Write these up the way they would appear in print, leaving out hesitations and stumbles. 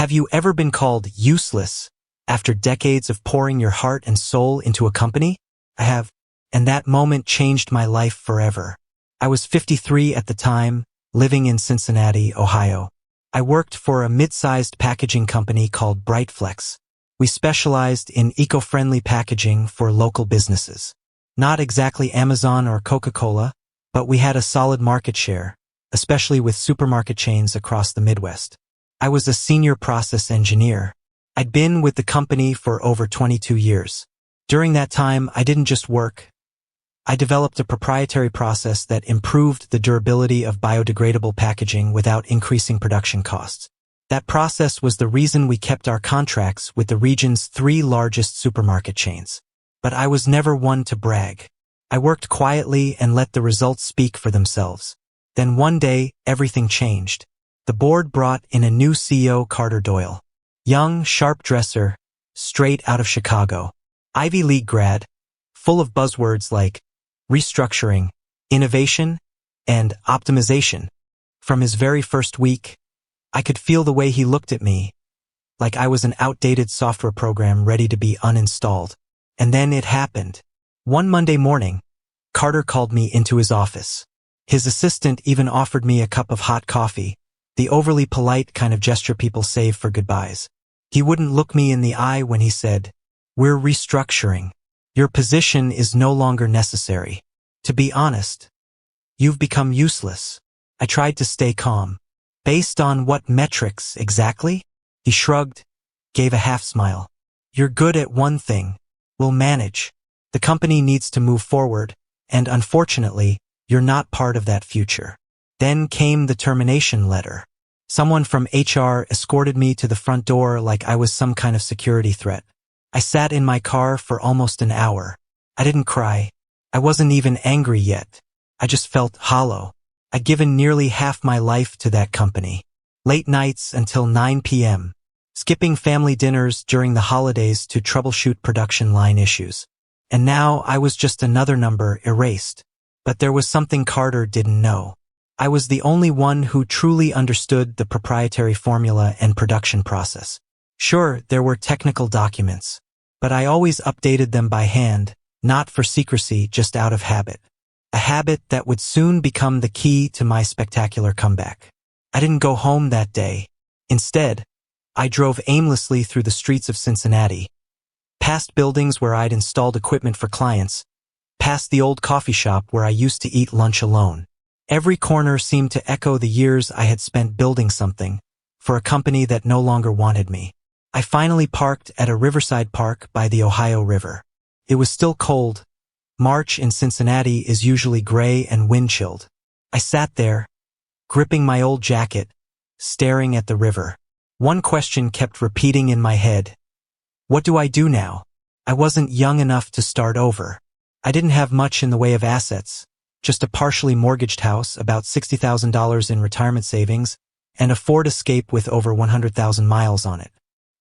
Have you ever been called useless after decades of pouring your heart and soul into a company? I have, and that moment changed my life forever. I was 53 at the time, living in Cincinnati, Ohio. I worked for a mid-sized packaging company called Brightflex. We specialized in eco-friendly packaging for local businesses. Not exactly Amazon or Coca-Cola, but we had a solid market share, especially with supermarket chains across the Midwest. I was a senior process engineer. I'd been with the company for over 22 years. During that time, I didn't just work. I developed a proprietary process that improved the durability of biodegradable packaging without increasing production costs. That process was the reason we kept our contracts with the region's 3 largest supermarket chains. But I was never one to brag. I worked quietly and let the results speak for themselves. Then one day, everything changed. The board brought in a new CEO, Carter Doyle. Young, sharp dresser, straight out of Chicago. Ivy League grad, full of buzzwords like restructuring, innovation, and optimization. From his very first week, I could feel the way he looked at me, like I was an outdated software program ready to be uninstalled. And then it happened. One Monday morning, Carter called me into his office. His assistant even offered me a cup of hot coffee, the overly polite kind of gesture people save for goodbyes. He wouldn't look me in the eye when he said, "We're restructuring. Your position is no longer necessary. To be honest, you've become useless." I tried to stay calm. "Based on what metrics exactly?" He shrugged, gave a half smile. "You're good at one thing. We'll manage. The company needs to move forward, and unfortunately, you're not part of that future." Then came the termination letter. Someone from HR escorted me to the front door like I was some kind of security threat. I sat in my car for almost an hour. I didn't cry. I wasn't even angry yet. I just felt hollow. I'd given nearly half my life to that company. Late nights until 9 p.m. Skipping family dinners during the holidays to troubleshoot production line issues. And now I was just another number erased. But there was something Carter didn't know. I was the only one who truly understood the proprietary formula and production process. Sure, there were technical documents, but I always updated them by hand, not for secrecy, just out of habit. A habit that would soon become the key to my spectacular comeback. I didn't go home that day. Instead, I drove aimlessly through the streets of Cincinnati, past buildings where I'd installed equipment for clients, past the old coffee shop where I used to eat lunch alone. Every corner seemed to echo the years I had spent building something for a company that no longer wanted me. I finally parked at a riverside park by the Ohio River. It was still cold. March in Cincinnati is usually gray and wind-chilled. I sat there, gripping my old jacket, staring at the river. One question kept repeating in my head. What do I do now? I wasn't young enough to start over. I didn't have much in the way of assets, just a partially mortgaged house, about $60,000 in retirement savings, and a Ford Escape with over 100,000 miles on it.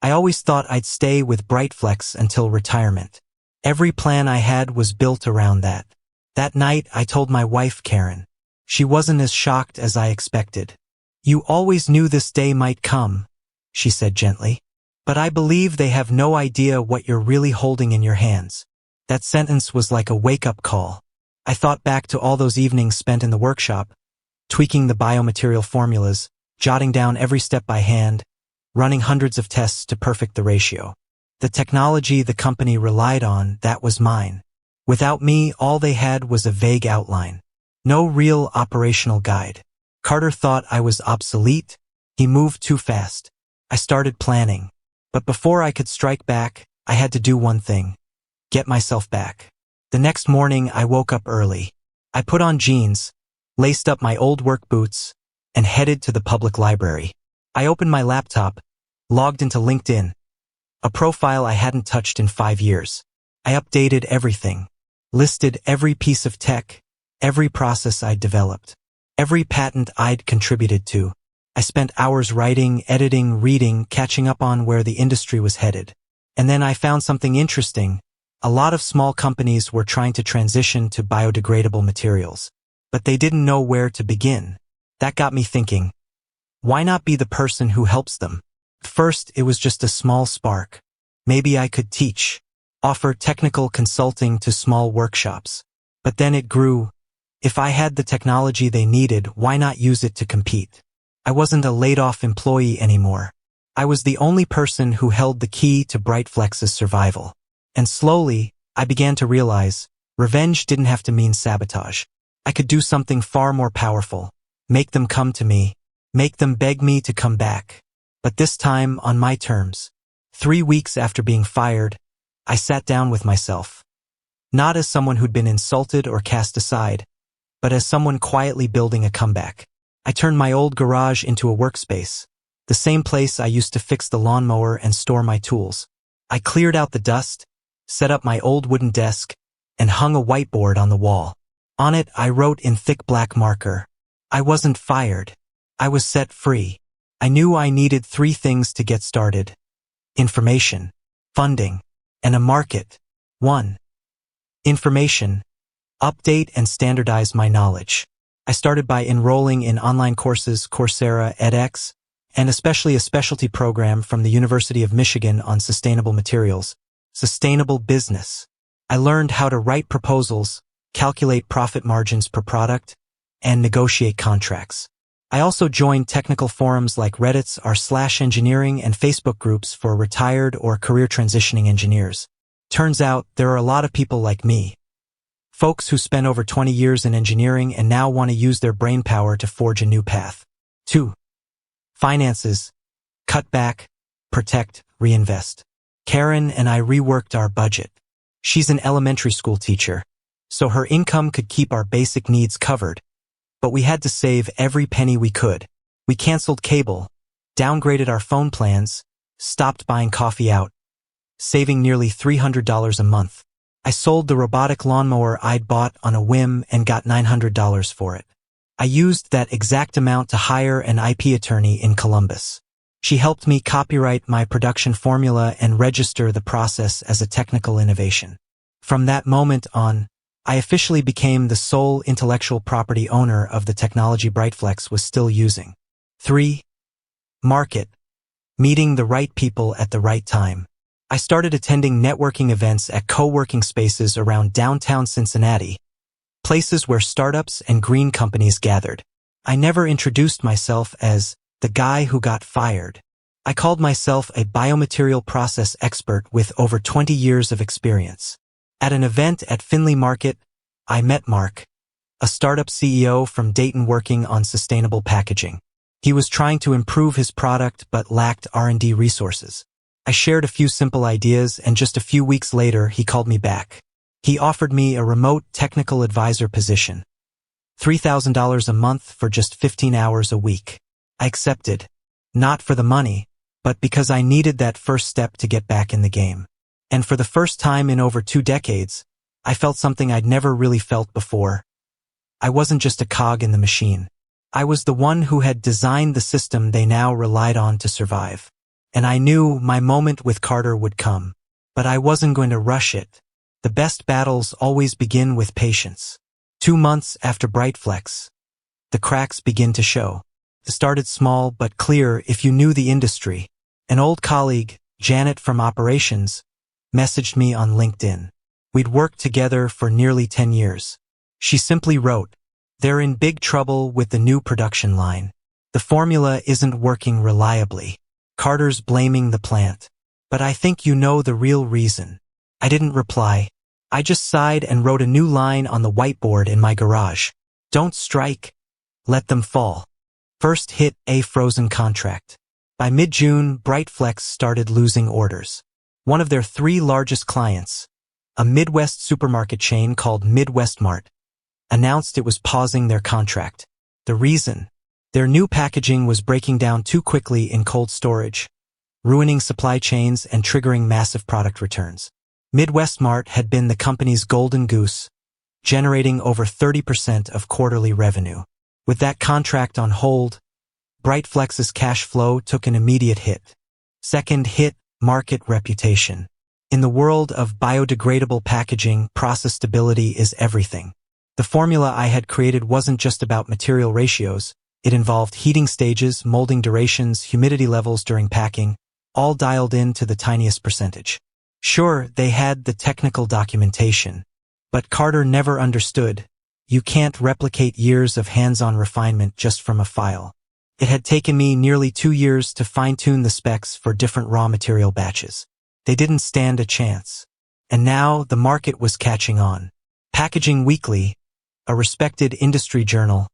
I always thought I'd stay with Brightflex until retirement. Every plan I had was built around that. That night, I told my wife, Karen. She wasn't as shocked as I expected. "You always knew this day might come," she said gently. "But I believe they have no idea what you're really holding in your hands." That sentence was like a wake-up call. I thought back to all those evenings spent in the workshop, tweaking the biomaterial formulas, jotting down every step by hand, running hundreds of tests to perfect the ratio. The technology the company relied on, that was mine. Without me, all they had was a vague outline. No real operational guide. Carter thought I was obsolete. He moved too fast. I started planning. But before I could strike back, I had to do one thing. Get myself back. The next morning, I woke up early. I put on jeans, laced up my old work boots, and headed to the public library. I opened my laptop, logged into LinkedIn, a profile I hadn't touched in 5 years. I updated everything, listed every piece of tech, every process I'd developed, every patent I'd contributed to. I spent hours writing, editing, reading, catching up on where the industry was headed. And then I found something interesting. A lot of small companies were trying to transition to biodegradable materials, but they didn't know where to begin. That got me thinking, why not be the person who helps them? First, it was just a small spark. Maybe I could teach, offer technical consulting to small workshops. But then it grew. If I had the technology they needed, why not use it to compete? I wasn't a laid-off employee anymore. I was the only person who held the key to Brightflex's survival. And slowly, I began to realize, revenge didn't have to mean sabotage. I could do something far more powerful. Make them come to me. Make them beg me to come back. But this time, on my terms. 3 weeks after being fired, I sat down with myself. Not as someone who'd been insulted or cast aside, but as someone quietly building a comeback. I turned my old garage into a workspace, the same place I used to fix the lawnmower and store my tools. I cleared out the dust, set up my old wooden desk, and hung a whiteboard on the wall. On it, I wrote in thick black marker. I wasn't fired. I was set free. I knew I needed 3 things to get started: information, funding, and a market. 1. Information. Update and standardize my knowledge. I started by enrolling in online courses, Coursera, edX, and especially a specialty program from the University of Michigan on sustainable materials, sustainable business. I learned how to write proposals, calculate profit margins per product, and negotiate contracts. I also joined technical forums like Reddit's r/engineering and Facebook groups for retired or career transitioning engineers. Turns out there are a lot of people like me. Folks who spent over 20 years in engineering and now want to use their brainpower to forge a new path. 2. Finances. Cut back, protect, reinvest. Karen and I reworked our budget. She's an elementary school teacher, so her income could keep our basic needs covered. But we had to save every penny we could. We canceled cable, downgraded our phone plans, stopped buying coffee out, saving nearly $300 a month. I sold the robotic lawnmower I'd bought on a whim and got $900 for it. I used that exact amount to hire an IP attorney in Columbus. She helped me copyright my production formula and register the process as a technical innovation. From that moment on, I officially became the sole intellectual property owner of the technology Brightflex was still using. 3. Market. Meeting the right people at the right time. I started attending networking events at co-working spaces around downtown Cincinnati, places where startups and green companies gathered. I never introduced myself as the guy who got fired. I called myself a biomaterial process expert with over 20 years of experience. At an event at Findlay Market, I met Mark, a startup CEO from Dayton working on sustainable packaging. He was trying to improve his product but lacked R&D resources. I shared a few simple ideas, and just a few weeks later, he called me back. He offered me a remote technical advisor position, $3,000 a month for just 15 hours a week. I accepted, not for the money, but because I needed that first step to get back in the game. And for the first time in over 2 decades, I felt something I'd never really felt before. I wasn't just a cog in the machine. I was the one who had designed the system they now relied on to survive. And I knew my moment with Carter would come. But I wasn't going to rush it. The best battles always begin with patience. 2 months after Brightflex, the cracks begin to show. It started small but clear if you knew the industry. An old colleague, Janet from operations, messaged me on LinkedIn. We'd worked together for nearly 10 years. She simply wrote, "They're in big trouble with the new production line. The formula isn't working reliably. Carter's blaming the plant. But I think you know the real reason." I didn't reply. I just sighed and wrote a new line on the whiteboard in my garage. "Don't strike. Let them fall." First hit, a frozen contract. By mid-June, Brightflex started losing orders. One of their 3 largest clients, a Midwest supermarket chain called Midwest Mart, announced it was pausing their contract. The reason? Their new packaging was breaking down too quickly in cold storage, ruining supply chains and triggering massive product returns. Midwest Mart had been the company's golden goose, generating over 30% of quarterly revenue. With that contract on hold, Brightflex's cash flow took an immediate hit. Second hit, market reputation. In the world of biodegradable packaging, process stability is everything. The formula I had created wasn't just about material ratios, It involved heating stages, molding durations, humidity levels during packing, all dialed in to the tiniest percentage. Sure, they had the technical documentation, but Carter never understood. You can't replicate years of hands-on refinement just from a file. It had taken me nearly 2 years to fine-tune the specs for different raw material batches. They didn't stand a chance. And now the market was catching on. Packaging Weekly, a respected industry journal,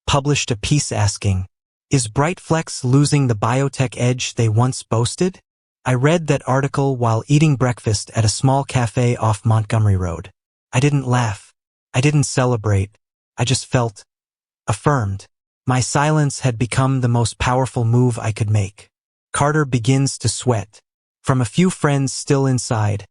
published a piece asking, "Is Brightflex losing the biotech edge they once boasted?" I read that article while eating breakfast at a small cafe off Montgomery Road. I didn't laugh. I didn't celebrate. I just felt affirmed. My silence had become the most powerful move I could make. Carter begins to sweat. From a few friends still inside,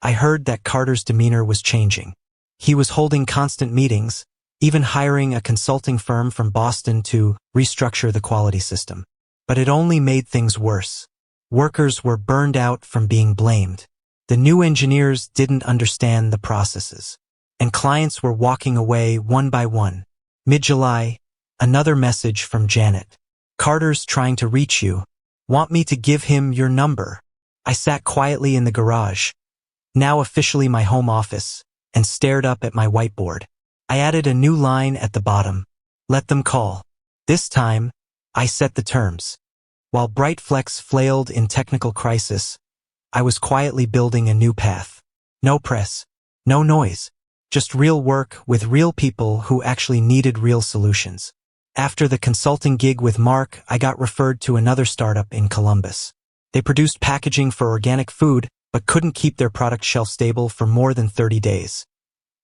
I heard that Carter's demeanor was changing. He was holding constant meetings, even hiring a consulting firm from Boston to restructure the quality system. But it only made things worse. Workers were burned out from being blamed. The new engineers didn't understand the processes. And clients were walking away one by one. Mid-July, another message from Janet. "Carter's trying to reach you. Want me to give him your number?" I sat quietly in the garage, now officially my home office, and stared up at my whiteboard. I added a new line at the bottom. "Let them call." This time, I set the terms. While Brightflex flailed in technical crisis, I was quietly building a new path. No press, no noise, just real work with real people who actually needed real solutions. After the consulting gig with Mark, I got referred to another startup in Columbus. They produced packaging for organic food, but couldn't keep their product shelf stable for more than 30 days.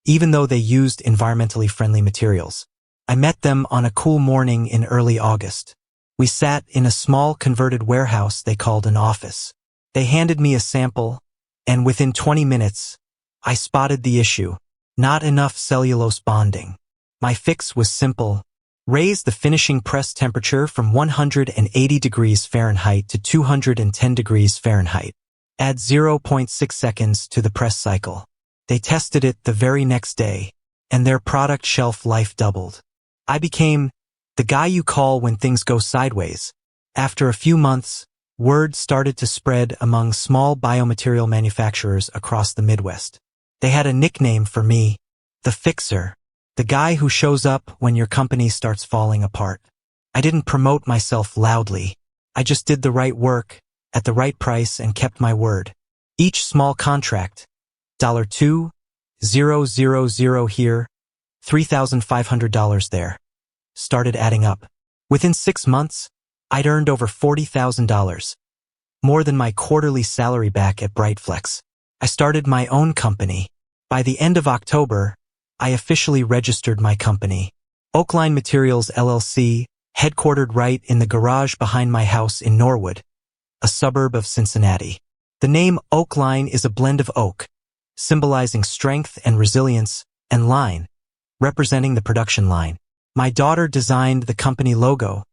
Even though they used environmentally friendly materials. I met them on a cool morning in early August. We sat in a small converted warehouse they called an office. They handed me a sample, and within 20 minutes, I spotted the issue. Not enough cellulose bonding. My fix was simple. Raise the finishing press temperature from 180 degrees Fahrenheit to 210 degrees Fahrenheit. Add 0.6 seconds to the press cycle. They tested it the very next day, and their product shelf life doubled. I became the guy you call when things go sideways. After a few months, word started to spread among small biomaterial manufacturers across the Midwest. They had a nickname for me, the Fixer, the guy who shows up when your company starts falling apart. I didn't promote myself loudly. I just did the right work, at the right price, and kept my word. Each small contract, $2,000 here, $3,500 there, started adding up. Within 6 months, I'd earned over $40,000, more than my quarterly salary back at Brightflex. I started my own company. By the end of October, I officially registered my company, Oakline Materials LLC, headquartered right in the garage behind my house in Norwood, a suburb of Cincinnati. The name Oakline is a blend of oak, symbolizing strength and resilience, and line, representing the production line. My daughter designed the company logo.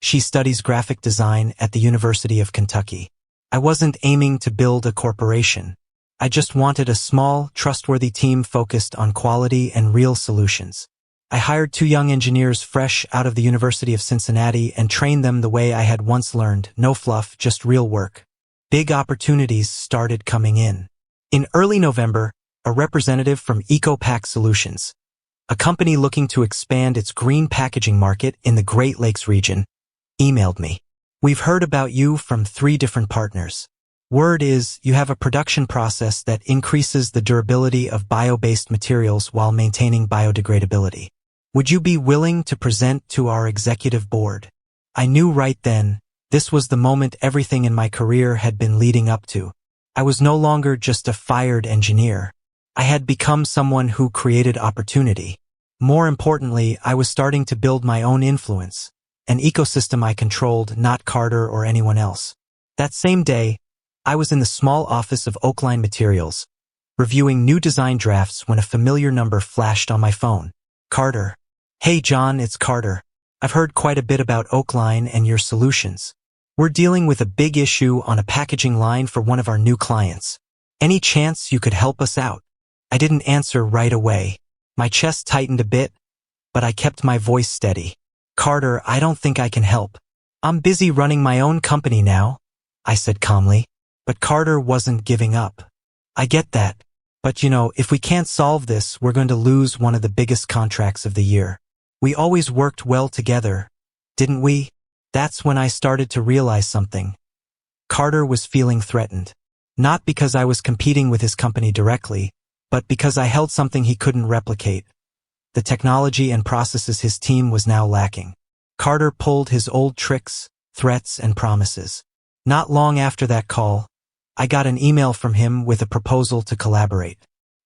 She studies graphic design at the University of Kentucky. I wasn't aiming to build a corporation. I just wanted a small, trustworthy team focused on quality and real solutions. I hired 2 young engineers fresh out of the University of Cincinnati and trained them the way I had once learned, no fluff, just real work. Big opportunities started coming in. In early November, a representative from EcoPack Solutions, a company looking to expand its green packaging market in the Great Lakes region, emailed me. "We've heard about you from 3 different partners. Word is you have a production process that increases the durability of bio-based materials while maintaining biodegradability. Would you be willing to present to our executive board?" I knew right then, this was the moment everything in my career had been leading up to. I was no longer just a fired engineer. I had become someone who created opportunity. More importantly, I was starting to build my own influence, an ecosystem I controlled, not Carter or anyone else. That same day, I was in the small office of Oakline Materials, reviewing new design drafts when a familiar number flashed on my phone. "Carter." "Hey John, it's Carter. I've heard quite a bit about Oakline and your solutions. We're dealing with a big issue on a packaging line for one of our new clients. Any chance you could help us out?" I didn't answer right away. My chest tightened a bit, but I kept my voice steady. "Carter, I don't think I can help. I'm busy running my own company now," I said calmly. But Carter wasn't giving up. "I get that. But if we can't solve this, we're going to lose one of the biggest contracts of the year. We always worked well together, didn't we?" That's when I started to realize something. Carter was feeling threatened. Not because I was competing with his company directly, but because I held something he couldn't replicate. The technology and processes his team was now lacking. Carter pulled his old tricks, threats, and promises. Not long after that call, I got an email from him with a proposal to collaborate.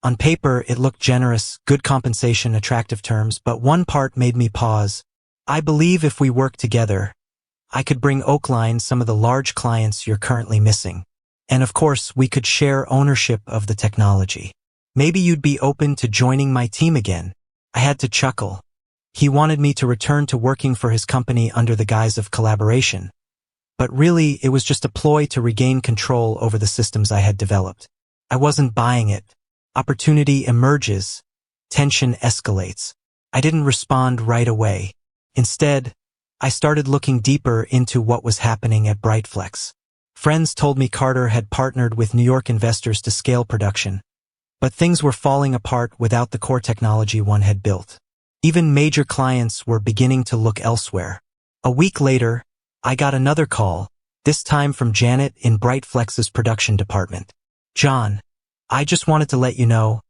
On paper, it looked generous, good compensation, attractive terms, but one part made me pause. "I believe if we work together, I could bring Oakline some of the large clients you're currently missing. And of course, we could share ownership of the technology. Maybe you'd be open to joining my team again." I had to chuckle. He wanted me to return to working for his company under the guise of collaboration. But really, it was just a ploy to regain control over the systems I had developed. I wasn't buying it. Opportunity emerges. Tension escalates. I didn't respond right away. Instead, I started looking deeper into what was happening at Brightflex. Friends told me Carter had partnered with New York investors to scale production. But things were falling apart without the core technology one had built. Even major clients were beginning to look elsewhere. A week later, I got another call, this time from Janet in Brightflex's production department. "John, I just wanted to let you know,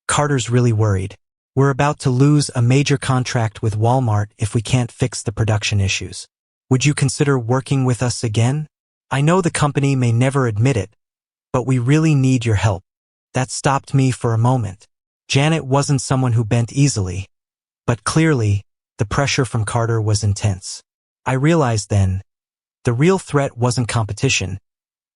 Carter's really worried. We're about to lose a major contract with Walmart if we can't fix the production issues. Would you consider working with us again? I know the company may never admit it, but we really need your help." That stopped me for a moment. Janet wasn't someone who bent easily, but clearly, the pressure from Carter was intense. I realized then, the real threat wasn't competition.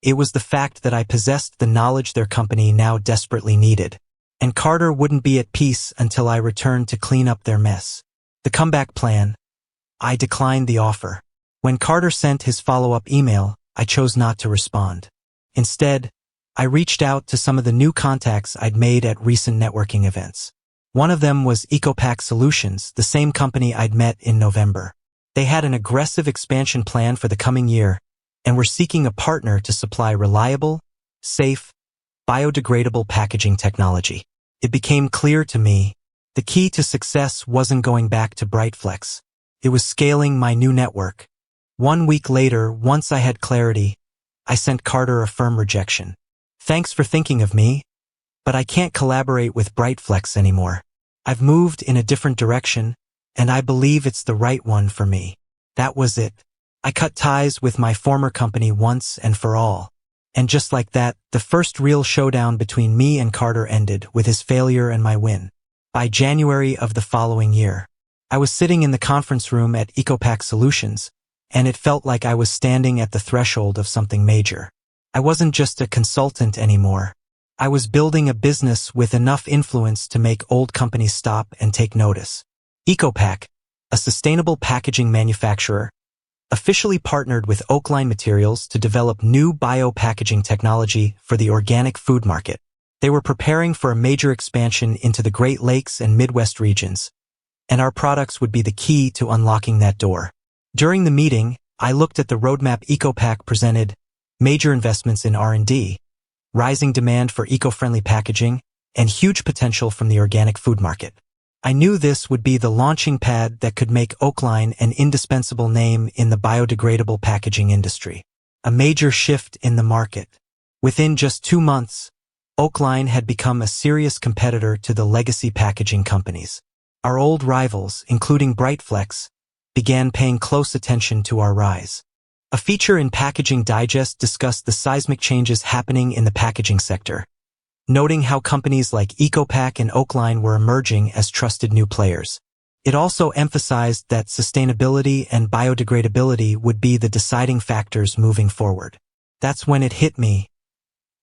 It was the fact that I possessed the knowledge their company now desperately needed. And Carter wouldn't be at peace until I returned to clean up their mess. The comeback plan. I declined the offer. When Carter sent his follow-up email, I chose not to respond. Instead, I reached out to some of the new contacts I'd made at recent networking events. One of them was EcoPack Solutions, the same company I'd met in November. They had an aggressive expansion plan for the coming year and were seeking a partner to supply reliable, safe, biodegradable packaging technology. It became clear to me, the key to success wasn't going back to Brightflex. It was scaling my new network. 1 week later, once I had clarity, I sent Carter a firm rejection. "Thanks for thinking of me, but I can't collaborate with Brightflex anymore. I've moved in a different direction, and I believe it's the right one for me." That was it. I cut ties with my former company once and for all. And just like that, the first real showdown between me and Carter ended with his failure and my win. By January of the following year, I was sitting in the conference room at EcoPack Solutions, and it felt like I was standing at the threshold of something major. I wasn't just a consultant anymore. I was building a business with enough influence to make old companies stop and take notice. EcoPack, a sustainable packaging manufacturer, officially partnered with Oakline Materials to develop new bio-packaging technology for the organic food market. They were preparing for a major expansion into the Great Lakes and Midwest regions, and our products would be the key to unlocking that door. During the meeting, I looked at the roadmap EcoPack presented: major investments in R&D, rising demand for eco-friendly packaging, and huge potential from the organic food market. I knew this would be the launching pad that could make Oakline an indispensable name in the biodegradable packaging industry. A major shift in the market. Within just 2 months, Oakline had become a serious competitor to the legacy packaging companies. Our old rivals, including Brightflex, began paying close attention to our rise. A feature in Packaging Digest discussed the seismic changes happening in the packaging sector, noting how companies like EcoPack and Oakline were emerging as trusted new players. It also emphasized that sustainability and biodegradability would be the deciding factors moving forward. That's when it hit me.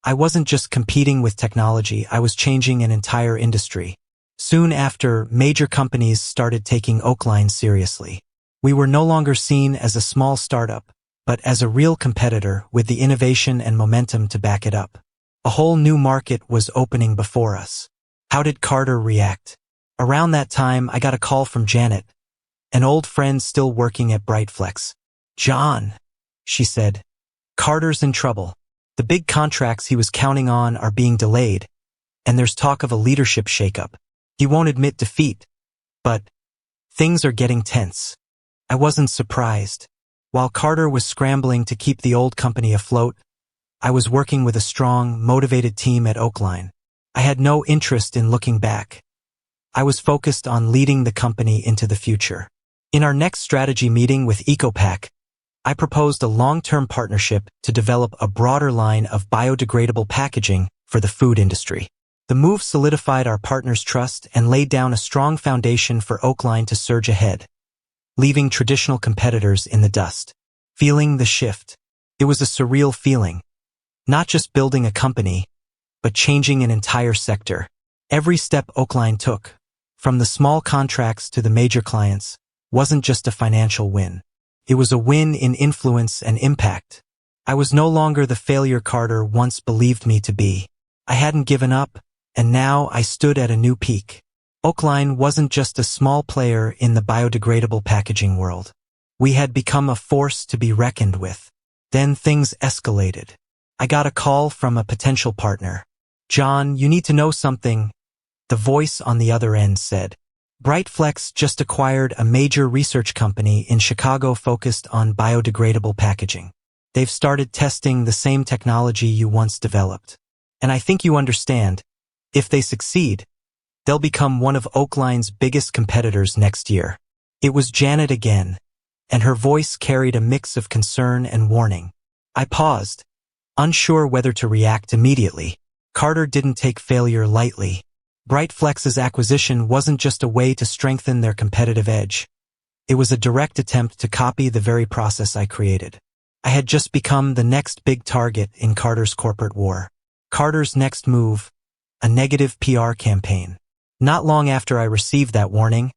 I wasn't just competing with technology, I was changing an entire industry. Soon after, major companies started taking Oakline seriously. We were no longer seen as a small startup, but as a real competitor with the innovation and momentum to back it up. A whole new market was opening before us. How did Carter react? Around that time, I got a call from Janet, an old friend still working at Brightflex. "John," she said, "Carter's in trouble. The big contracts he was counting on are being delayed, and there's talk of a leadership shakeup. He won't admit defeat, but things are getting tense." I wasn't surprised. While Carter was scrambling to keep the old company afloat, I was working with a strong, motivated team at Oakline. I had no interest in looking back. I was focused on leading the company into the future. In our next strategy meeting with EcoPack, I proposed a long-term partnership to develop a broader line of biodegradable packaging for the food industry. The move solidified our partners' trust and laid down a strong foundation for Oakline to surge ahead, leaving traditional competitors in the dust. Feeling the shift. It was a surreal feeling. Not just building a company, but changing an entire sector. Every step Oakline took, from the small contracts to the major clients, wasn't just a financial win. It was a win in influence and impact. I was no longer the failure Carter once believed me to be. I hadn't given up, and now I stood at a new peak. Oakline wasn't just a small player in the biodegradable packaging world. We had become a force to be reckoned with. Then things escalated. I got a call from a potential partner. "John, you need to know something," the voice on the other end said. "Brightflex just acquired a major research company in Chicago focused on biodegradable packaging. They've started testing the same technology you once developed. And I think you understand, if they succeed, they'll become one of Oakline's biggest competitors next year." It was Janet again, and her voice carried a mix of concern and warning. I paused, unsure whether to react immediately. Carter didn't take failure lightly. Brightflex's acquisition wasn't just a way to strengthen their competitive edge. It was a direct attempt to copy the very process I created. I had just become the next big target in Carter's corporate war. Carter's next move, a negative PR campaign. Not long after I received that warning,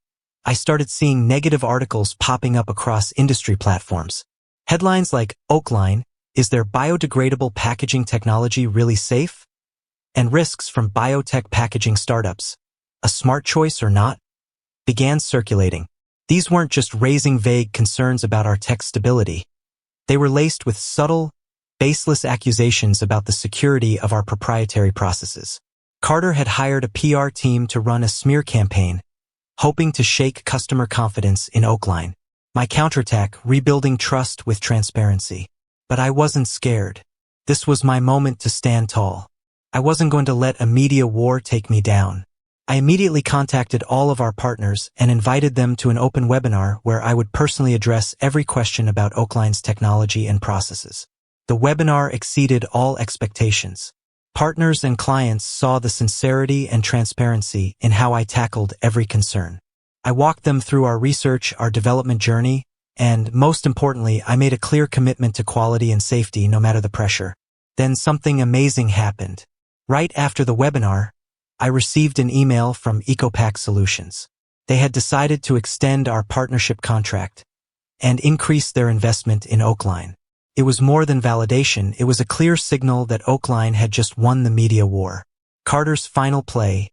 I started seeing negative articles popping up across industry platforms. Headlines like, "Oakline, is their biodegradable packaging technology really safe?" And "Risks from biotech packaging startups, a smart choice or not?" began circulating. These weren't just raising vague concerns about our tech stability. They were laced with subtle, baseless accusations about the security of our proprietary processes. Carter had hired a PR team to run a smear campaign, hoping to shake customer confidence in Oakline. My counterattack, rebuilding trust with transparency. But I wasn't scared. This was my moment to stand tall. I wasn't going to let a media war take me down. I immediately contacted all of our partners and invited them to an open webinar where I would personally address every question about Oakline's technology and processes. The webinar exceeded all expectations. Partners and clients saw the sincerity and transparency in how I tackled every concern. I walked them through our research, our development journey, and, most importantly, I made a clear commitment to quality and safety no matter the pressure. Then something amazing happened. Right after the webinar, I received an email from EcoPack Solutions. They had decided to extend our partnership contract and increase their investment in Oakline. It was more than validation, it was a clear signal that Oakline had just won the media war. Carter's final play,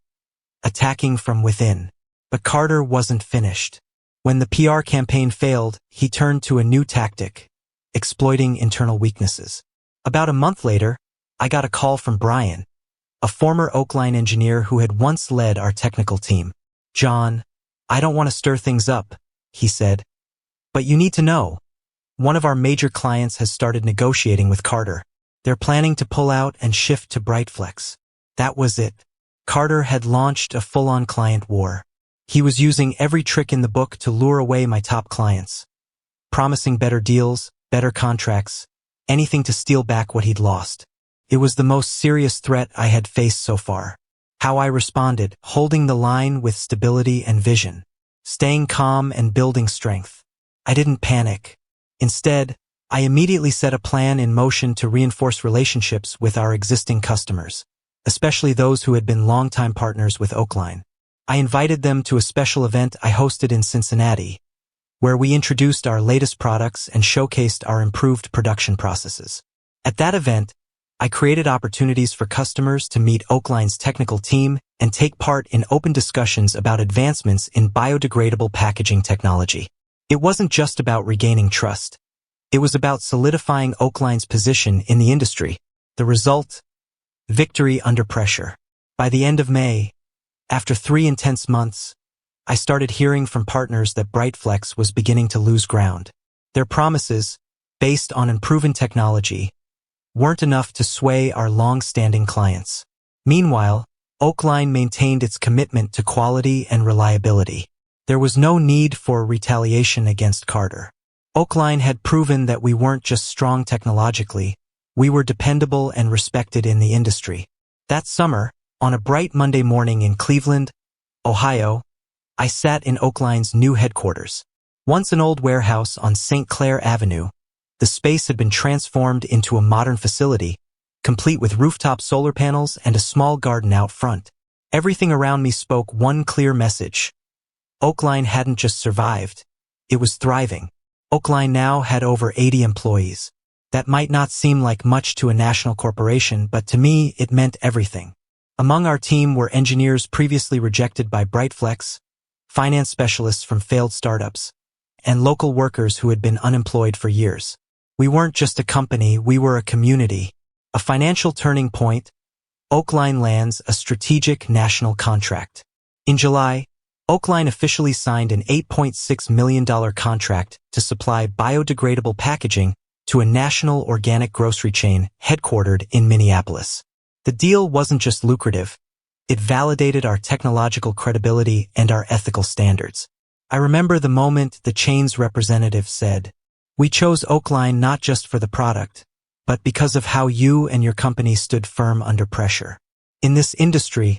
attacking from within. But Carter wasn't finished. When the PR campaign failed, he turned to a new tactic, exploiting internal weaknesses. About a month later, I got a call from Brian, a former Oakline engineer who had once led our technical team. "John, I don't want to stir things up," he said, "but you need to know. One of our major clients has started negotiating with Carter. They're planning to pull out and shift to Brightflex." That was it. Carter had launched a full-on client war. He was using every trick in the book to lure away my top clients, promising better deals, better contracts, anything to steal back what he'd lost. It was the most serious threat I had faced so far. How I responded, holding the line with stability and vision, staying calm and building strength. I didn't panic. Instead, I immediately set a plan in motion to reinforce relationships with our existing customers, especially those who had been longtime partners with Oakline. I invited them to a special event I hosted in Cincinnati, where we introduced our latest products and showcased our improved production processes. At that event, I created opportunities for customers to meet Oakline's technical team and take part in open discussions about advancements in biodegradable packaging technology. It wasn't just about regaining trust. It was about solidifying Oakline's position in the industry. The result? Victory under pressure. By the end of May, after 3 intense months, I started hearing from partners that Brightflex was beginning to lose ground. Their promises, based on unproven technology, weren't enough to sway our long-standing clients. Meanwhile, Oakline maintained its commitment to quality and reliability. There was no need for retaliation against Carter. Oakline had proven that we weren't just strong technologically, we were dependable and respected in the industry. That summer, on a bright Monday morning in Cleveland, Ohio, I sat in Oakline's new headquarters. Once an old warehouse on St. Clair Avenue, the space had been transformed into a modern facility, complete with rooftop solar panels and a small garden out front. Everything around me spoke one clear message. Oakline hadn't just survived, it was thriving. Oakline now had over 80 employees. That might not seem like much to a national corporation, but to me it meant everything. Among our team were engineers previously rejected by Brightflex, finance specialists from failed startups, and local workers who had been unemployed for years. We weren't just a company, we were a community. A financial turning point, Oakline lands a strategic national contract. In July, Oakline officially signed an $8.6 million contract to supply biodegradable packaging to a national organic grocery chain headquartered in Minneapolis. The deal wasn't just lucrative, it validated our technological credibility and our ethical standards. I remember the moment the chain's representative said, "We chose Oakline not just for the product, but because of how you and your company stood firm under pressure. In this industry,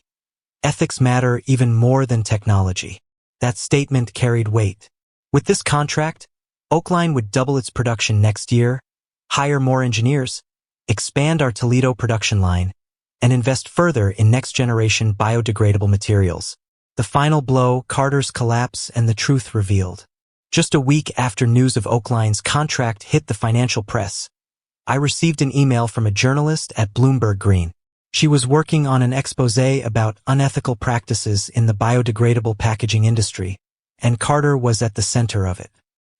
ethics matter even more than technology." That statement carried weight. With this contract, Oakline would double its production next year, hire more engineers, expand our Toledo production line, and invest further in next-generation biodegradable materials. The final blow, Carter's collapse, and the truth revealed. Just a week after news of Oakline's contract hit the financial press, I received an email from a journalist at Bloomberg Green. She was working on an exposé about unethical practices in the biodegradable packaging industry, and Carter was at the center of it.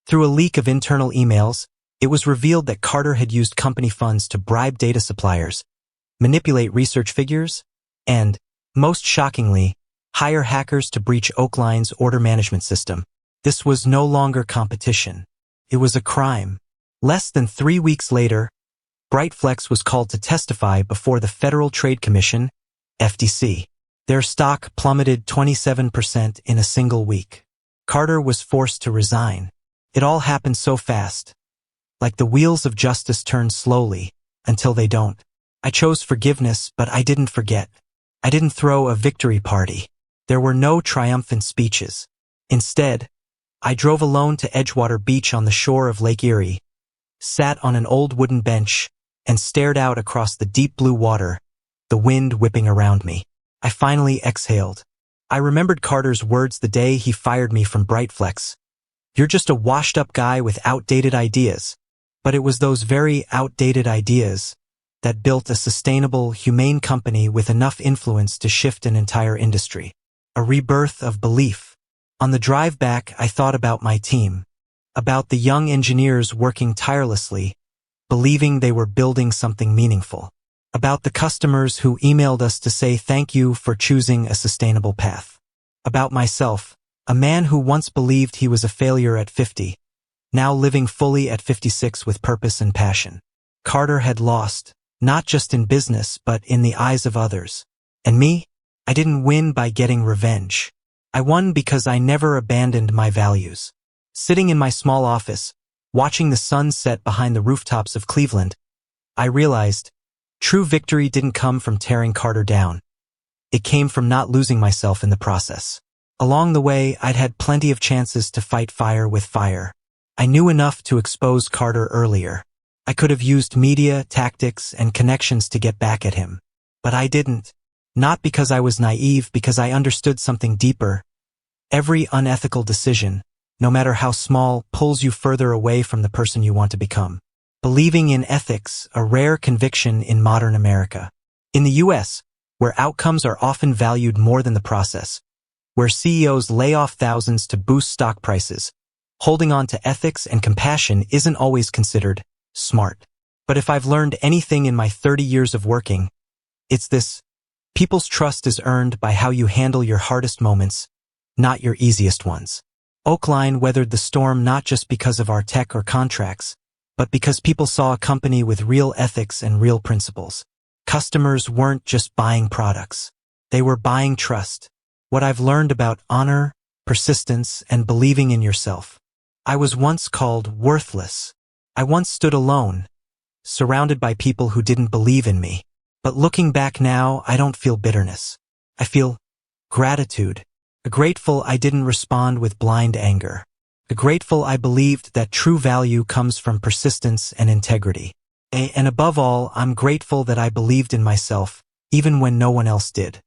Through a leak of internal emails, it was revealed that Carter had used company funds to bribe data suppliers, manipulate research figures, and, most shockingly, hire hackers to breach Oakline's order management system. This was no longer competition. It was a crime. Less than 3 weeks later, Brightflex was called to testify before the Federal Trade Commission, FTC. Their stock plummeted 27% in a single week. Carter was forced to resign. It all happened so fast. Like the wheels of justice turn slowly, until they don't. I chose forgiveness, but I didn't forget. I didn't throw a victory party. There were no triumphant speeches. Instead, I drove alone to Edgewater Beach on the shore of Lake Erie, sat on an old wooden bench, and stared out across the deep blue water, the wind whipping around me. I finally exhaled. I remembered Carter's words the day he fired me from Brightflex. "You're just a washed-up guy with outdated ideas." But it was those very outdated ideas that built a sustainable, humane company with enough influence to shift an entire industry. A rebirth of belief. On the drive back, I thought about my team, about the young engineers working tirelessly, believing they were building something meaningful, about the customers who emailed us to say thank you for choosing a sustainable path, about myself, a man who once believed he was a failure at 50, now living fully at 56 with purpose and passion. Carter had lost, not just in business but in the eyes of others. And me? I didn't win by getting revenge. I won because I never abandoned my values. Sitting in my small office, watching the sun set behind the rooftops of Cleveland, I realized true victory didn't come from tearing Carter down. It came from not losing myself in the process. Along the way, I'd had plenty of chances to fight fire with fire. I knew enough to expose Carter earlier. I could have used media, tactics, and connections to get back at him. But I didn't. Not because I was naive, because I understood something deeper. Every unethical decision, no matter how small, pulls you further away from the person you want to become. Believing in ethics, a rare conviction in modern America. In the US, where outcomes are often valued more than the process, where CEOs lay off thousands to boost stock prices, holding on to ethics and compassion isn't always considered smart. But if I've learned anything in my 30 years of working, it's this: people's trust is earned by how you handle your hardest moments, not your easiest ones. Oakline weathered the storm not just because of our tech or contracts, but because people saw a company with real ethics and real principles. Customers weren't just buying products. They were buying trust. What I've learned about honor, persistence, and believing in yourself. I was once called worthless. I once stood alone, surrounded by people who didn't believe in me. But looking back now, I don't feel bitterness. I feel gratitude. Grateful I didn't respond with blind anger. Grateful I believed that true value comes from persistence and integrity. And above all, I'm grateful that I believed in myself, even when no one else did.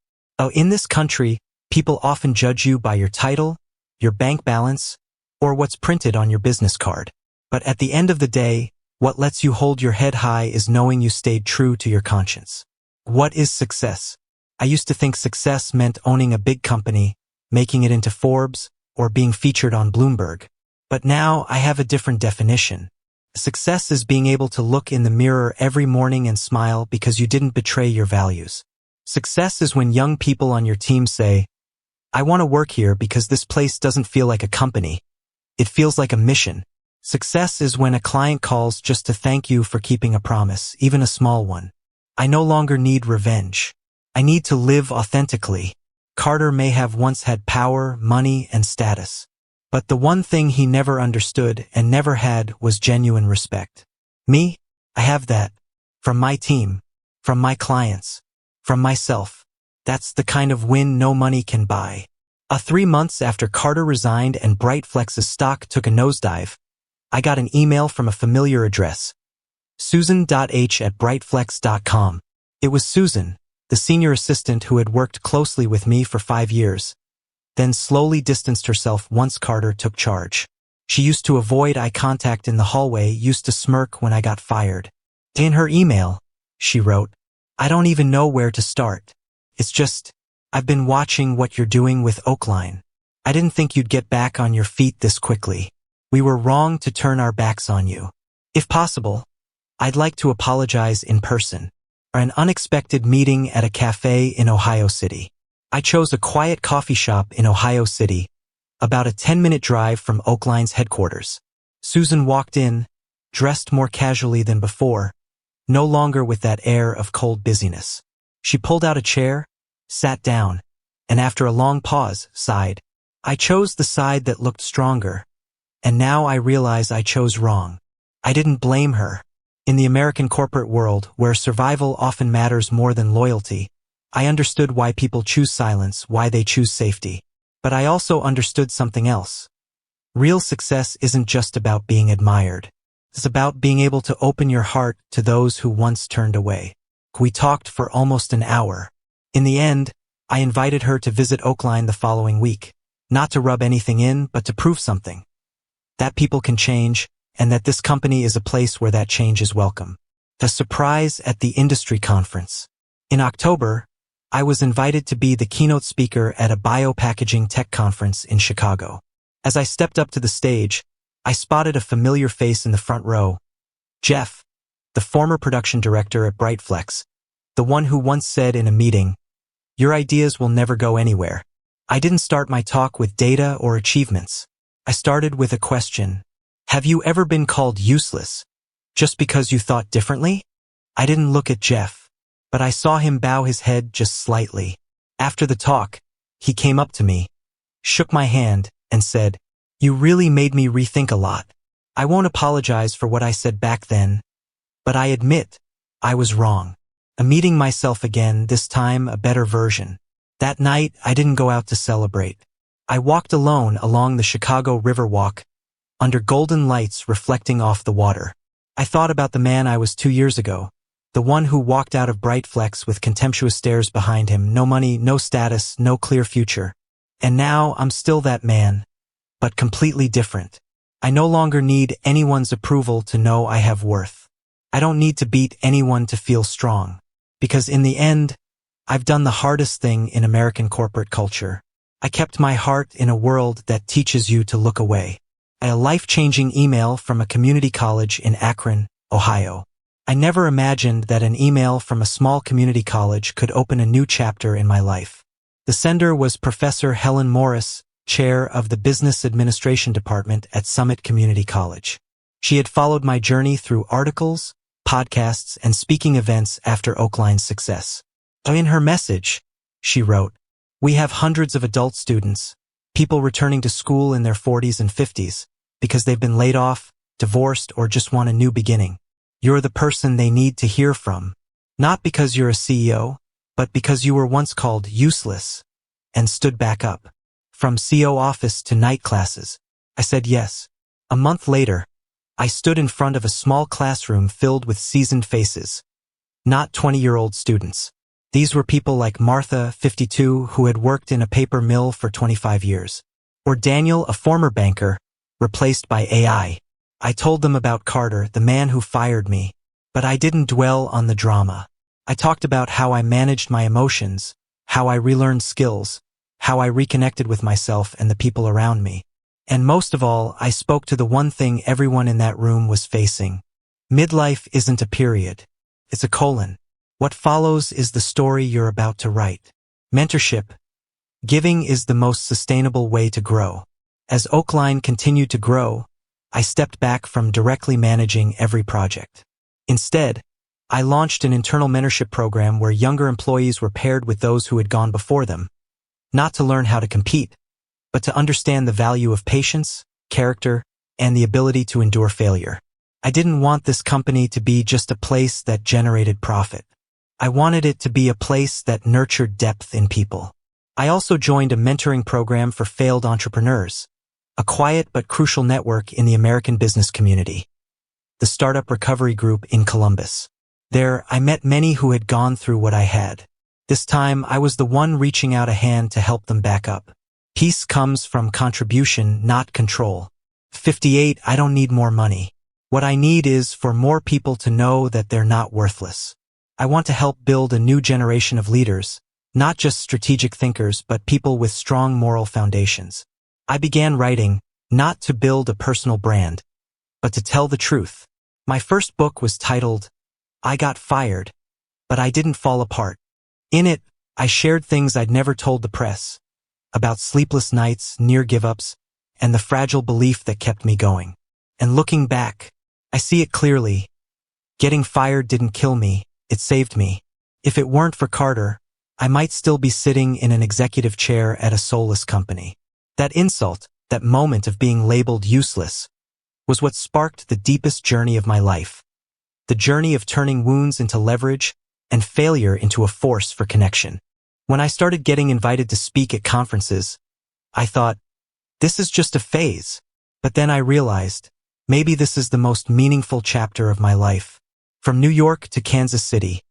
In this country, people often judge you by your title, your bank balance, or what's printed on your business card. But at the end of the day, what lets you hold your head high is knowing you stayed true to your conscience. What is success? I used to think success meant owning a big company, making it into Forbes, or being featured on Bloomberg. But now I have a different definition. Success is being able to look in the mirror every morning and smile because you didn't betray your values. Success is when young people on your team say, "I want to work here because this place doesn't feel like a company. It feels like a mission." Success is when a client calls just to thank you for keeping a promise, even a small one. I no longer need revenge. I need to live authentically. Carter may have once had power, money, and status. But the one thing he never understood and never had was genuine respect. Me? I have that. From my team. From my clients. From myself. That's the kind of win no money can buy. 3 months after Carter resigned and Brightflex's stock took a nosedive, I got an email from a familiar address. Susan.h@brightflex.com. It was Susan, the senior assistant who had worked closely with me for 5 years, then slowly distanced herself once Carter took charge. She used to avoid eye contact in the hallway, used to smirk when I got fired. In her email, she wrote, "I don't even know where to start. It's just, I've been watching what you're doing with Oakline. I didn't think you'd get back on your feet this quickly. We were wrong to turn our backs on you. If possible, I'd like to apologize in person, or an unexpected meeting at a cafe in Ohio City." I chose a quiet coffee shop in Ohio City, about a 10-minute drive from Oakline's headquarters. Susan walked in, dressed more casually than before, no longer with that air of cold busyness. She pulled out a chair, sat down, and after a long pause, sighed. I chose the side that looked stronger, and now I realize I chose wrong. I didn't blame her. In the American corporate world, where survival often matters more than loyalty, I understood why people choose silence, why they choose safety. But I also understood something else. Real success isn't just about being admired. It's about being able to open your heart to those who once turned away. We talked for almost an hour. In the end, I invited her to visit Oakline the following week, not to rub anything in, but to prove something. That people can change, and that this company is a place where that change is welcome. A surprise at the industry conference. In October, I was invited to be the keynote speaker at a biopackaging tech conference in Chicago. As I stepped up to the stage, I spotted a familiar face in the front row. Jeff, the former production director at Brightflex, the one who once said in a meeting, "Your ideas will never go anywhere." I didn't start my talk with data or achievements. I started with a question. Have you ever been called useless just because you thought differently? I didn't look at Jeff, but I saw him bow his head just slightly. After the talk, he came up to me, shook my hand, and said, "You really made me rethink a lot. I won't apologize for what I said back then, but I admit I was wrong." I'm meeting myself again, this time a better version. That night, I didn't go out to celebrate. I walked alone along the Chicago Riverwalk, under golden lights reflecting off the water. I thought about the man I was 2 years ago, the one who walked out of Brightflex with contemptuous stares behind him, no money, no status, no clear future. And now I'm still that man, but completely different. I no longer need anyone's approval to know I have worth. I don't need to beat anyone to feel strong. Because in the end, I've done the hardest thing in American corporate culture. I kept my heart in a world that teaches you to look away. A life-changing email from a community college in Akron, Ohio. I never imagined that an email from a small community college could open a new chapter in my life. The sender was Professor Helen Morris, chair of the Business Administration Department at Summit Community College. She had followed my journey through articles, podcasts, and speaking events after Oakline's success. In her message, she wrote, "We have hundreds of adult students, people returning to school in their 40s and 50s, because they've been laid off, divorced, or just want a new beginning. You're the person they need to hear from. Not because you're a CEO, but because you were once called useless and stood back up. From CO office to night classes." I said yes. A month later, I stood in front of a small classroom filled with seasoned faces, not 20-year-old students. These were people like Martha, 52, who had worked in a paper mill for 25 years, or Daniel, a former banker, replaced by AI. I told them about Carter, the man who fired me, but I didn't dwell on the drama. I talked about how I managed my emotions, how I relearned skills, how I reconnected with myself and the people around me. And most of all, I spoke to the one thing everyone in that room was facing. Midlife isn't a period. It's a colon. What follows is the story you're about to write. Mentorship. Giving is the most sustainable way to grow. As Oakline continued to grow, I stepped back from directly managing every project. Instead, I launched an internal mentorship program where younger employees were paired with those who had gone before them, not to learn how to compete, but to understand the value of patience, character, and the ability to endure failure. I didn't want this company to be just a place that generated profit. I wanted it to be a place that nurtured depth in people. I also joined a mentoring program for failed entrepreneurs, a quiet but crucial network in the American business community, the Startup Recovery Group in Columbus. There, I met many who had gone through what I had. This time, I was the one reaching out a hand to help them back up. Peace comes from contribution, not control. 58, I don't need more money. What I need is for more people to know that they're not worthless. I want to help build a new generation of leaders, not just strategic thinkers, but people with strong moral foundations. I began writing, not to build a personal brand, but to tell the truth. My first book was titled, I Got Fired, but I Didn't Fall Apart. In it, I shared things I'd never told the press, about sleepless nights, near give-ups, and the fragile belief that kept me going. And looking back, I see it clearly. Getting fired didn't kill me, it saved me. If it weren't for Carter, I might still be sitting in an executive chair at a soulless company. That insult, that moment of being labeled useless, was what sparked the deepest journey of my life. The journey of turning wounds into leverage and failure into a force for connection. When I started getting invited to speak at conferences, I thought, this is just a phase. But then I realized, maybe this is the most meaningful chapter of my life. From New York to Kansas City,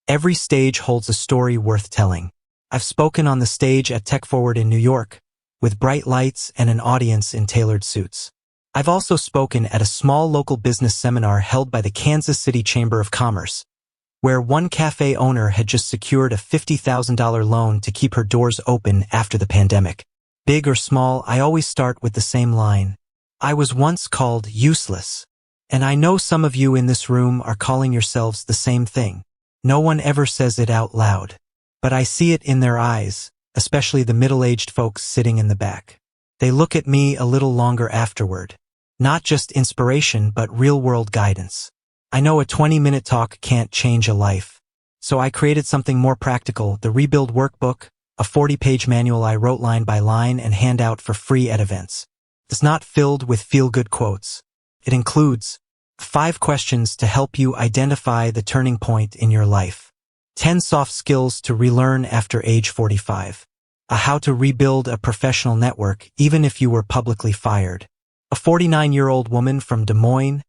every stage holds a story worth telling. I've spoken on the stage at Tech Forward in New York, with bright lights and an audience in tailored suits. I've also spoken at a small local business seminar held by the Kansas City Chamber of Commerce, where one cafe owner had just secured a $50,000 loan to keep her doors open after the pandemic. Big or small, I always start with the same line. I was once called useless. And I know some of you in this room are calling yourselves the same thing. No one ever says it out loud, but I see it in their eyes, especially the middle-aged folks sitting in the back. They look at me a little longer afterward. Not just inspiration, but real-world guidance. I know a 20-minute talk can't change a life. So I created something more practical, the Rebuild Workbook, a 40-page manual I wrote line by line and hand out for free at events. It's not filled with feel-good quotes. It includes 5 questions to help you identify the turning point in your life, 10 soft skills to relearn after age 45, a how to rebuild a professional network even if you were publicly fired. A 49-year-old woman from Des Moines,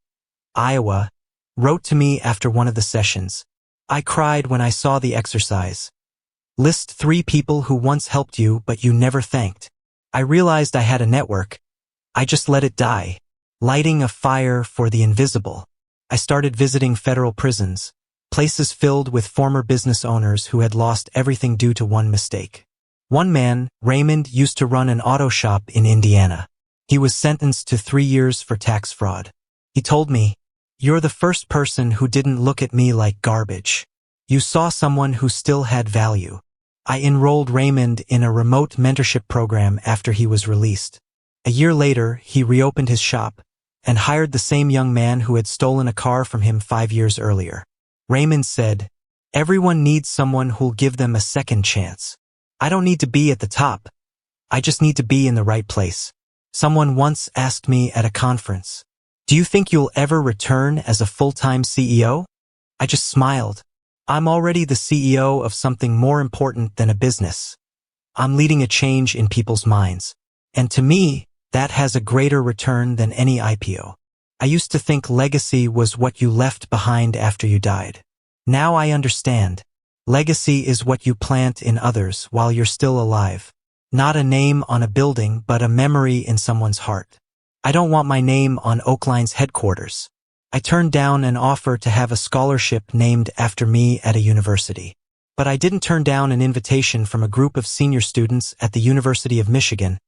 Iowa, wrote to me after one of the sessions. I cried when I saw the exercise. List 3 people who once helped you but you never thanked. I realized I had a network. I just let it die, lighting a fire for the invisible. I started visiting federal prisons, places filled with former business owners who had lost everything due to one mistake. One man, Raymond, used to run an auto shop in Indiana. He was sentenced to 3 years for tax fraud. He told me, "You're the first person who didn't look at me like garbage. You saw someone who still had value." I enrolled Raymond in a remote mentorship program after he was released. A year later, he reopened his shop and hired the same young man who had stolen a car from him 5 years earlier. Raymond said, "Everyone needs someone who'll give them a second chance. I don't need to be at the top. I just need to be in the right place." Someone once asked me at a conference, "Do you think you'll ever return as a full-time CEO?" I just smiled. I'm already the CEO of something more important than a business. I'm leading a change in people's minds. And to me, that has a greater return than any IPO. I used to think legacy was what you left behind after you died. Now I understand. Legacy is what you plant in others while you're still alive. Not a name on a building, but a memory in someone's heart. I don't want my name on Oakline's headquarters. I turned down an offer to have a scholarship named after me at a university. But I didn't turn down an invitation from a group of senior students at the University of Michigan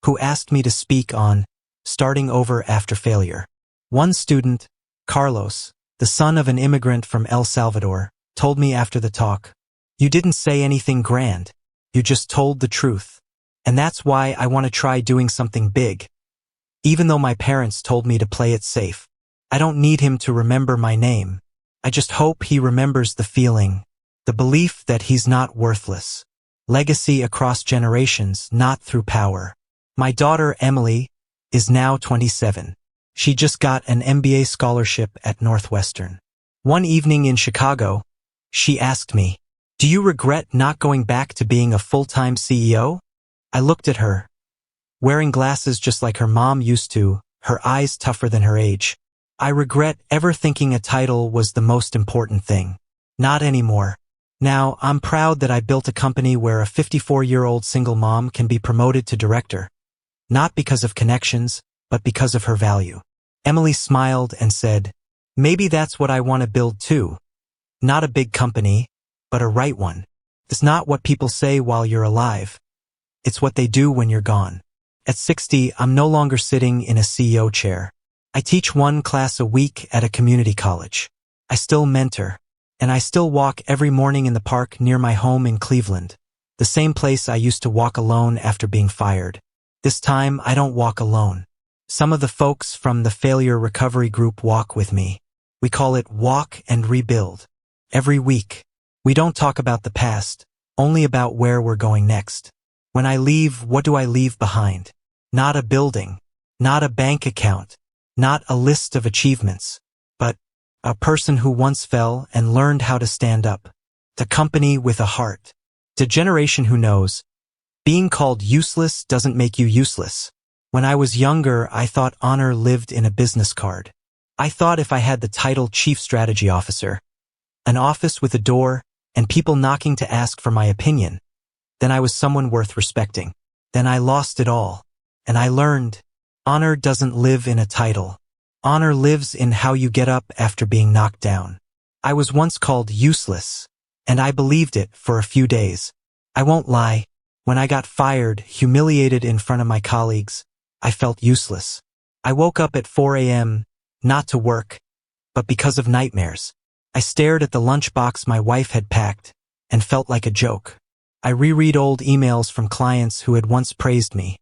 who asked me to speak on starting over after failure. One student, Carlos, the son of an immigrant from El Salvador, told me after the talk, "You didn't say anything grand. You just told the truth. And that's why I want to try doing something big. Even though my parents told me to play it safe. I don't need him to remember my name. I just hope he remembers the feeling, the belief that he's not worthless. Legacy across generations, not through power." My daughter, Emily, is now 27. She just got an MBA scholarship at Northwestern. One evening in Chicago, she asked me, "Do you regret not going back to being a full-time CEO?" I looked at her, wearing glasses just like her mom used to, her eyes tougher than her age. "I regret ever thinking a title was the most important thing. Not anymore. Now, I'm proud that I built a company where a 54-year-old single mom can be promoted to director. Not because of connections, but because of her value." Emily smiled and said, "Maybe that's what I want to build too. Not a big company, but a right one. It's not what people say while you're alive. It's what they do when you're gone." At 60, I'm no longer sitting in a CEO chair. I teach one class a week at a community college. I still mentor, and I still walk every morning in the park near my home in Cleveland, the same place I used to walk alone after being fired. This time, I don't walk alone. Some of the folks from the failure recovery group walk with me. We call it Walk and Rebuild. Every week, we don't talk about the past, only about where we're going next. When I leave, what do I leave behind? Not a building, not a bank account, not a list of achievements, but a person who once fell and learned how to stand up. The company with a heart. To generation who knows, being called useless doesn't make you useless. When I was younger, I thought honor lived in a business card. I thought if I had the title Chief Strategy Officer, an office with a door, and people knocking to ask for my opinion, then I was someone worth respecting. Then I lost it all. And I learned, honor doesn't live in a title. Honor lives in how you get up after being knocked down. I was once called useless, and I believed it for a few days. I won't lie. When I got fired, humiliated in front of my colleagues, I felt useless. I woke up at 4 a.m., not to work, but because of nightmares. I stared at the lunchbox my wife had packed and felt like a joke. I reread old emails from clients who had once praised me,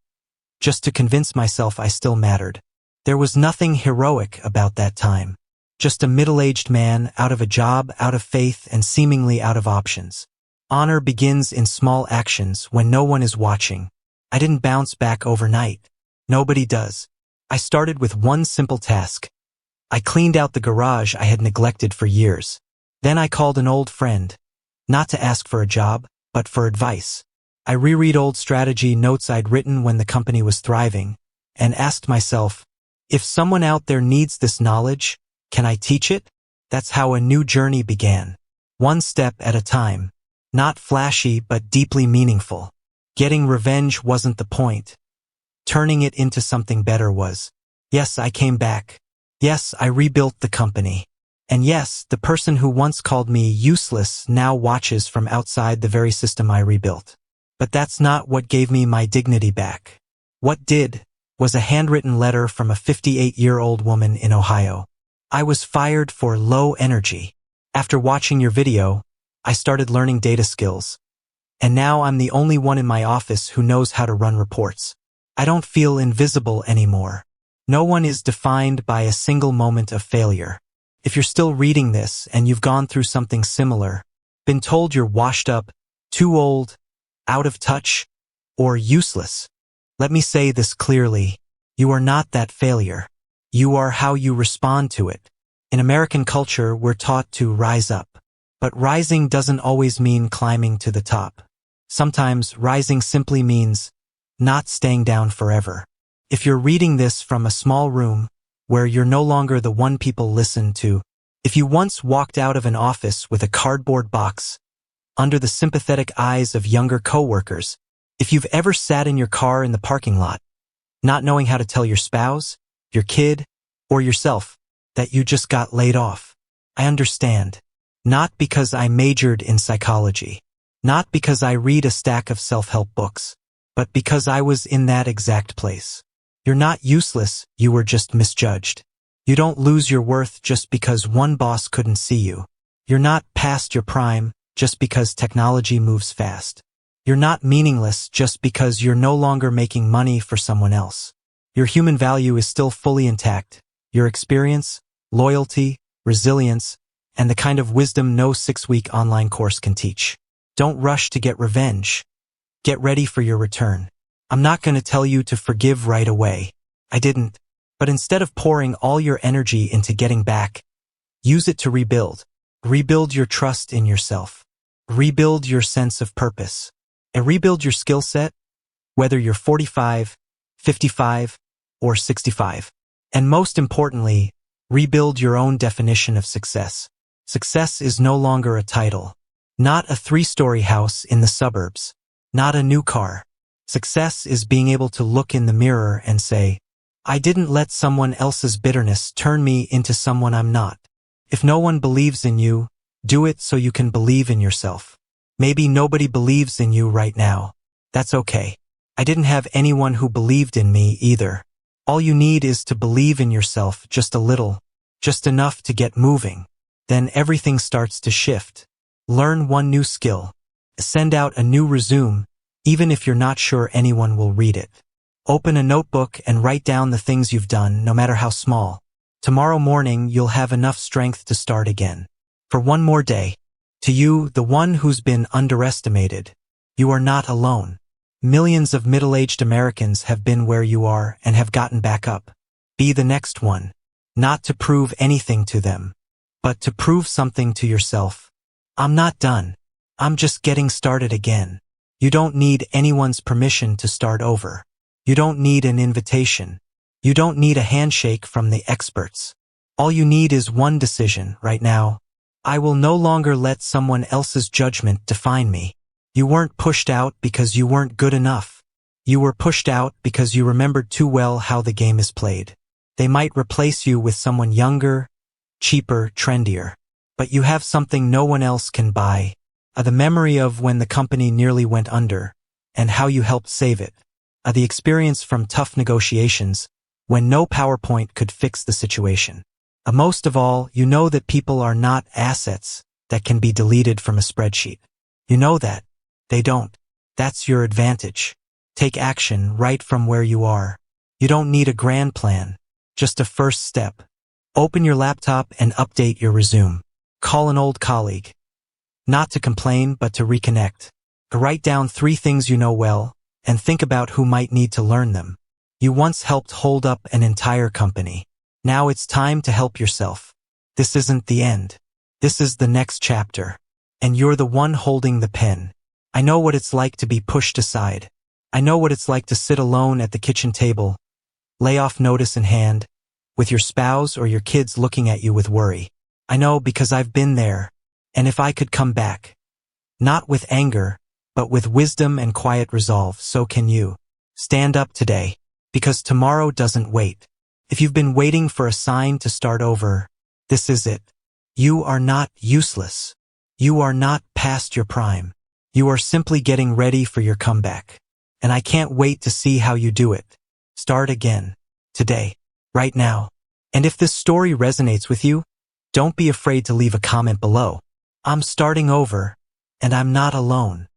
just to convince myself I still mattered. There was nothing heroic about that time. Just a middle-aged man, out of a job, out of faith, and seemingly out of options. Honor begins in small actions when no one is watching. I didn't bounce back overnight. Nobody does. I started with one simple task. I cleaned out the garage I had neglected for years. Then I called an old friend, not to ask for a job, but for advice. I reread old strategy notes I'd written when the company was thriving, and asked myself, if someone out there needs this knowledge, can I teach it? That's how a new journey began. One step at a time. Not flashy, but deeply meaningful. Getting revenge wasn't the point. Turning it into something better was. Yes, I came back. Yes, I rebuilt the company. And yes, the person who once called me useless now watches from outside the very system I rebuilt. But that's not what gave me my dignity back. What did was a handwritten letter from a 58-year-old woman in Ohio. I was fired for low energy. After watching your video, I started learning data skills. And now I'm the only one in my office who knows how to run reports. I don't feel invisible anymore. No one is defined by a single moment of failure. If you're still reading this and you've gone through something similar, been told you're washed up, too old, out of touch, or useless, let me say this clearly. You are not that failure. You are how you respond to it. In American culture, we're taught to rise up. But rising doesn't always mean climbing to the top. Sometimes rising simply means not staying down forever. If you're reading this from a small room where you're no longer the one people listen to, if you once walked out of an office with a cardboard box under the sympathetic eyes of younger coworkers, if you've ever sat in your car in the parking lot, not knowing how to tell your spouse, your kid, or yourself that you just got laid off, I understand. Not because I majored in psychology, not because I read a stack of self-help books, but because I was in that exact place. You're not useless, you were just misjudged. You don't lose your worth just because one boss couldn't see you. You're not past your prime just because technology moves fast. You're not meaningless just because you're no longer making money for someone else. Your human value is still fully intact. Your experience, loyalty, resilience, and the kind of wisdom no 6-week online course can teach. Don't rush to get revenge. Get ready for your return. I'm not going to tell you to forgive right away. I didn't. But instead of pouring all your energy into getting back, use it to rebuild. Rebuild your trust in yourself. Rebuild your sense of purpose. And rebuild your skill set, whether you're 45, 55, or 65. And most importantly, rebuild your own definition of success. Success is no longer a title. Not a 3-story house in the suburbs. Not a new car. Success is being able to look in the mirror and say, I didn't let someone else's bitterness turn me into someone I'm not. If no one believes in you, do it so you can believe in yourself. Maybe nobody believes in you right now. That's okay. I didn't have anyone who believed in me either. All you need is to believe in yourself just a little, just enough to get moving. Then everything starts to shift. Learn one new skill. Send out a new resume, even if you're not sure anyone will read it. Open a notebook and write down the things you've done, no matter how small. Tomorrow morning, you'll have enough strength to start again. For one more day. To you, the one who's been underestimated, you are not alone. Millions of middle-aged Americans have been where you are and have gotten back up. Be the next one. Not to prove anything to them, but to prove something to yourself. I'm not done. I'm just getting started again. You don't need anyone's permission to start over. You don't need an invitation. You don't need a handshake from the experts. All you need is one decision right now. I will no longer let someone else's judgment define me. You weren't pushed out because you weren't good enough. You were pushed out because you remembered too well how the game is played. They might replace you with someone younger, cheaper, trendier. But you have something no one else can buy. The memory of when the company nearly went under, and how you helped save it. The experience from tough negotiations, when no PowerPoint could fix the situation. Most of all, you know that people are not assets that can be deleted from a spreadsheet. You know that. They don't. That's your advantage. Take action right from where you are. You don't need a grand plan, just a first step. Open your laptop and update your resume. Call an old colleague. Not to complain, but to reconnect. Write down 3 things you know well, and think about who might need to learn them. You once helped hold up an entire company. Now it's time to help yourself. This isn't the end. This is the next chapter. And you're the one holding the pen. I know what it's like to be pushed aside. I know what it's like to sit alone at the kitchen table, layoff notice in hand, with your spouse or your kids looking at you with worry. I know because I've been there. And if I could come back, not with anger, but with wisdom and quiet resolve, so can you. Stand up today, because tomorrow doesn't wait. If you've been waiting for a sign to start over, this is it. You are not useless. You are not past your prime. You are simply getting ready for your comeback. And I can't wait to see how you do it. Start again. Today. Right now. And if this story resonates with you, don't be afraid to leave a comment below. I'm starting over, and I'm not alone.